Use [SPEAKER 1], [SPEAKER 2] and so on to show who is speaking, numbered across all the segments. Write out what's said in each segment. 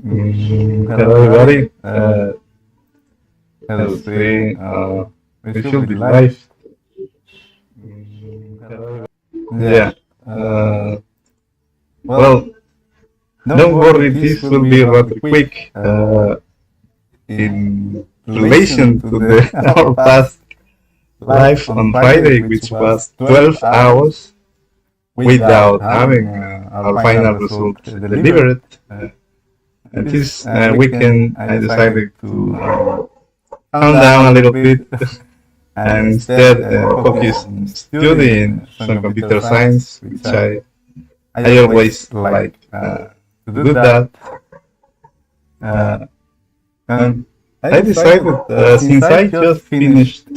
[SPEAKER 1] Hello, everybody. Let's see. We should be live. Hello. Yeah. Well, don't worry. This will be rather quick. In relation to our past live on Friday, which was 12 hours without having our final result delivered. And this weekend, I decided to calm down a little bit and instead focus on studying some computer science, which I always like to do that. And I decided, since I just finished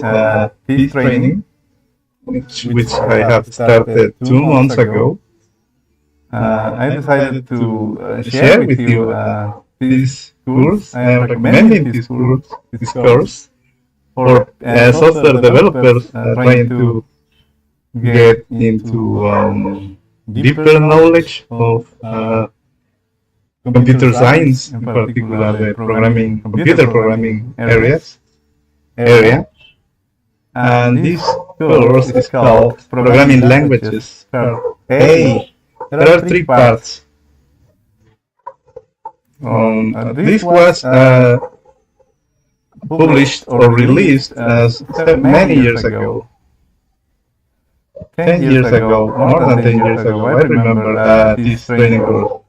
[SPEAKER 1] this training, which I have started 2 months ago, I decided to share with you this course. I am recommending this course for software developers trying to get into deeper knowledge of computer science, in particular the computer programming area. And this course is called Programming Languages Part A. There are 3 parts. This was published or released many years ago. 10 years ago, more than 10 years ago, I remember this training course.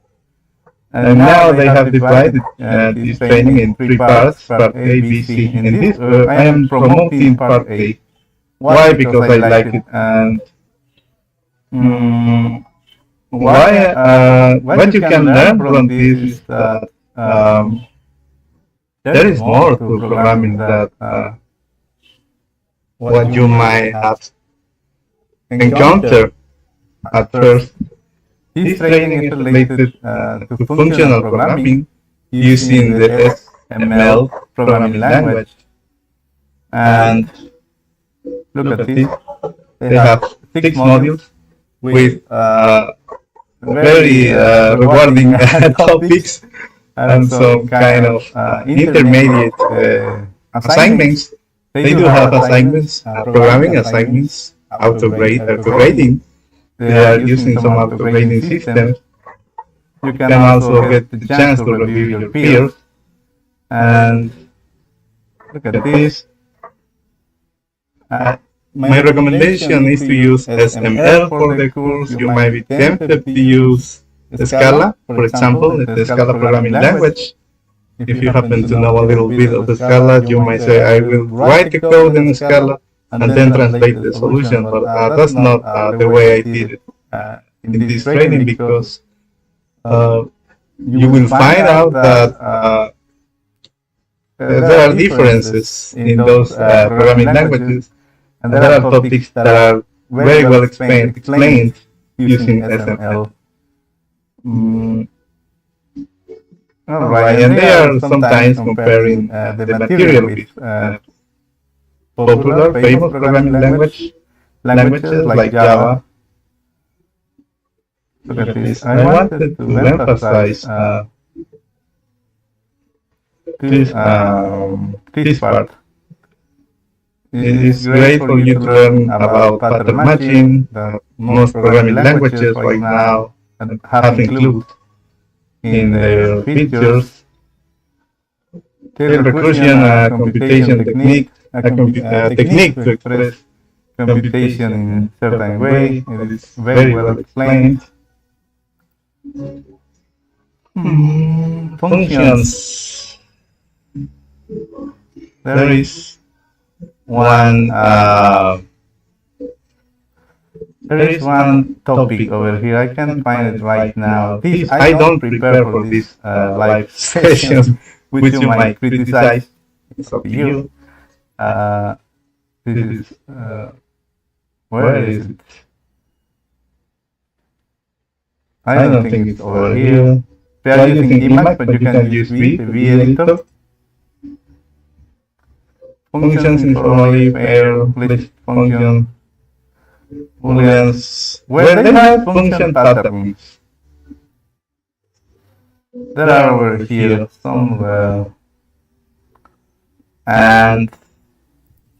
[SPEAKER 1] And now they have divided this training in 3 parts, part A, B, C. And in this, I am promoting part A. Why? Because I like it. And what you can learn from this is that there is more to programming than what you might have encountered at first. This training is related to functional programming using the SML programming language. And look at this. They have 6 modules with very rewarding topics and some kind of intermediate assignments. They do have assignments, programming assignments, auto-grading. They are using some auto-grading systems. You can also get the chance to review your peers. And look at this. My recommendation is to use SML for the course. You might be tempted to use Scala, for example, the Scala programming language. If you happen to know a little bit of Scala, you might say, I will write the code in Scala and then translate the solution. But that's not the way I did it in this training, because you will find out that there are differences in those programming languages. And there are topics that are very well explained using SML. Alright, and they are sometimes comparing the material with popular, famous programming languages like Java. Look at this. I wanted to emphasize this part. It is great for you to learn about pattern matching that most programming languages right now have included in their features. Tail recursion, computation technique, technique to express computation in a certain way. It is very well explained. Functions. There is one topic over here. I can't find it right now. This I don't prepare for this live session, which you might criticize. It's up to you. This is where is it? I don't think it's over here. We are using Emacs, but you can use the V editor. Functions informally, pair, list function, booleans, where they have function patterns.
[SPEAKER 2] there are over here some, and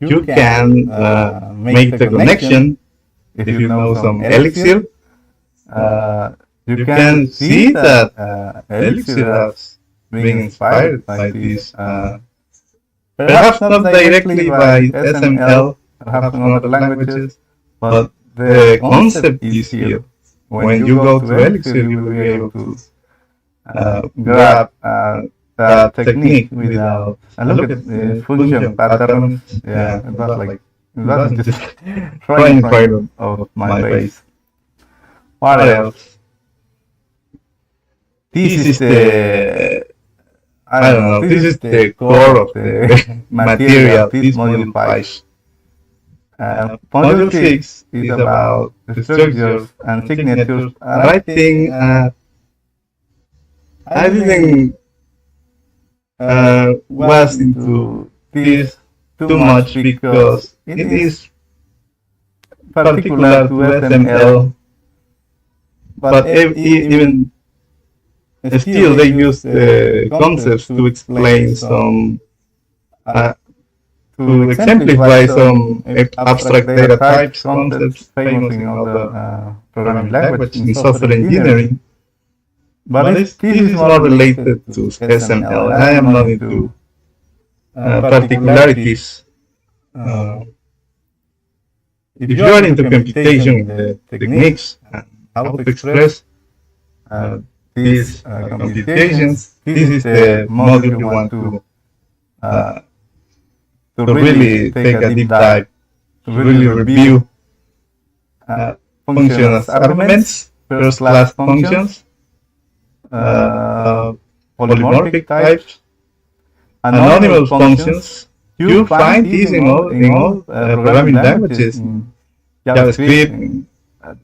[SPEAKER 1] you can make the connection. If you know some elixir, you can see that elixir has been inspired by this, perhaps not directly by SML, perhaps in other languages, but the concept is here. When you go to elixir, you will be able to grab that technique without, and look at the function patterns. Yeah, it was like, it was just right in front of my face. What else? This is the, I don't know, this is the core of the material, this module 5. Module 6 is about the structures and signatures, and I think I didn't was into this too much because it is particular to SML, but even still they use the concepts to explain some, to exemplify some abstract data types, concepts famous in other programming languages in software engineering. But this is more related to SML. I am not into particularities. If you are into computation, the techniques, and how to express these computations, this is the module you want to really take a deep dive, to really review functions, arguments, first-class functions, polymorphic types, anonymous functions. You find these in all programming languages, in JavaScript.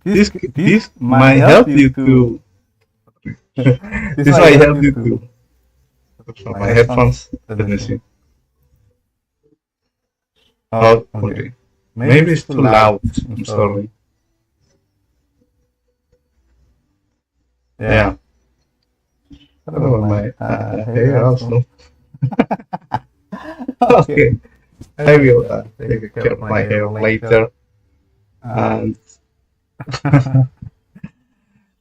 [SPEAKER 1] This might help you to. This might help you to. From my headphones, let me see. Oh, okay. Maybe it's too loud. I'm sorry. Yeah. I don't know my hair also. Okay. I will take care of my hair later. And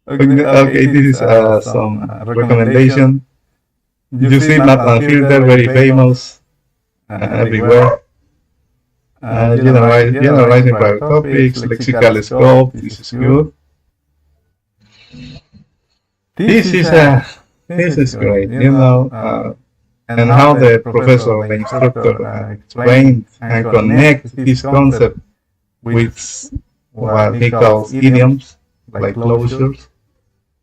[SPEAKER 1] okay, this is some recommendation. You see Map and Filter, very famous everywhere. Generalizing private topics, lexical scope, this is good. This is great, and how the professor, the instructor, explained and connect this concept with what he calls idioms, like closures,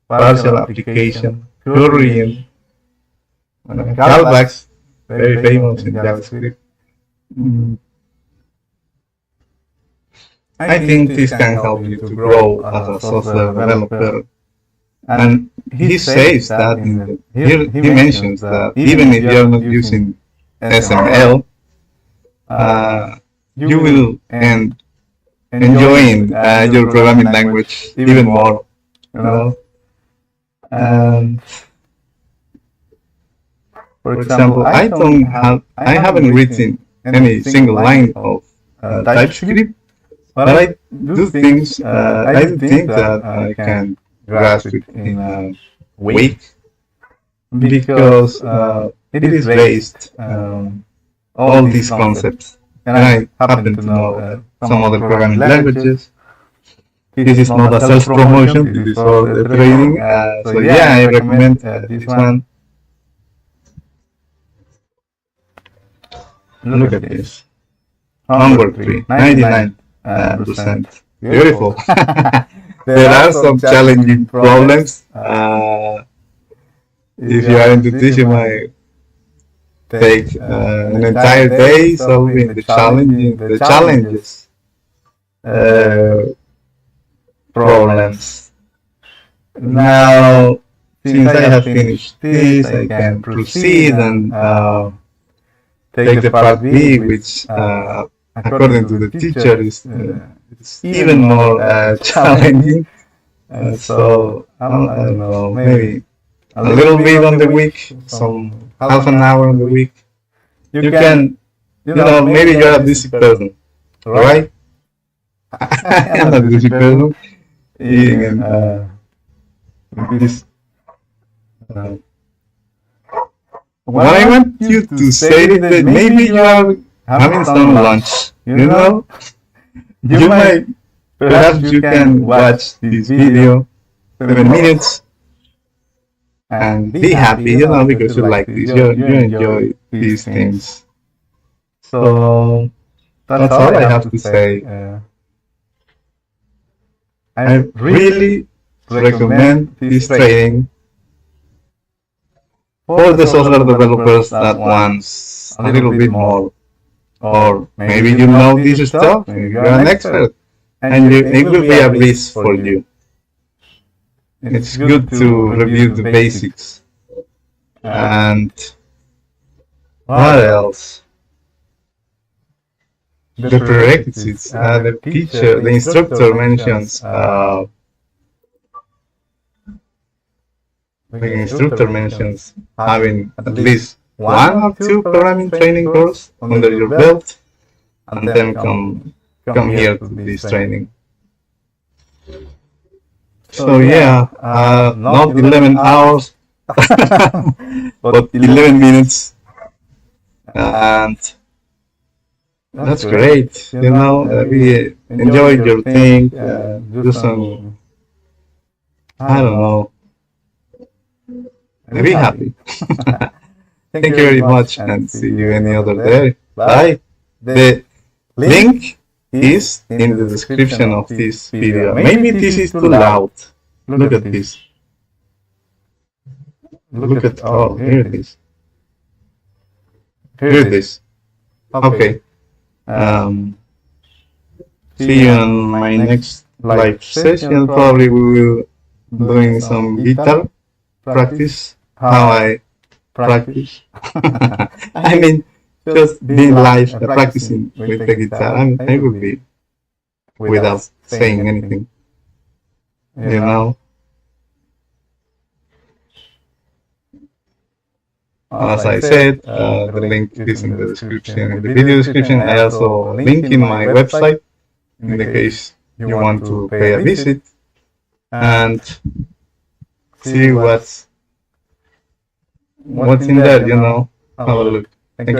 [SPEAKER 1] partial application, currying, callbacks, very famous in JavaScript. I think this can help you to grow as a software developer. And he says that he mentions that even if you're not using SML, you will end enjoying your programming language even more, And for example, I haven't written any single line of TypeScript, but I do think that I can grasp it in a week, because it is based all these concepts, and I happen to know some other programming languages. This is not a self-promotion, this is for the training, so yeah, I recommend this one. Look at this. Homework 3, 99%. Beautiful. There are some challenging problems. If you are into this, you might take an entire day solving the challenges problems. Now, since I have finished this, I can proceed and take the part B, which according to the teacher is even more challenging. So I don't know, maybe a little bit on the week, some half an hour on the week, you can, maybe you're a busy person, right? I'm not a busy person. In this, what I want you to say is that maybe you are having some lunch, you might, perhaps you can watch this video 7 minutes and be happy, because you like this, you enjoy these things. So that's all I have to say. I really recommend this training for the software developers that wants a little bit more, or maybe you know this stuff, maybe you're an expert, and it will be a breeze for you. It's good to review the basics. And what else? The prerequisites. The instructor mentions. Having at least 1 or 2 programming training courses under your belt, and then come here to this training. So yeah, not 11 hours, but 11 minutes, and that's great. We enjoy your thing, do some, I don't know, be happy. Thank you very much, and see you any other day. Bye. The link is in the description of this video. Maybe this is too loud. Look at this. Oh, here it is. Here it is. Okay. See you on my next live session. Probably we will doing some guitar practice. How I practice. I mean, just being live, practicing with the guitar. I will be without saying anything. As I said, the link is in the description, in the video description. I also link in my website in the case you want to pay a visit and see what's in there, have a look. Thank you.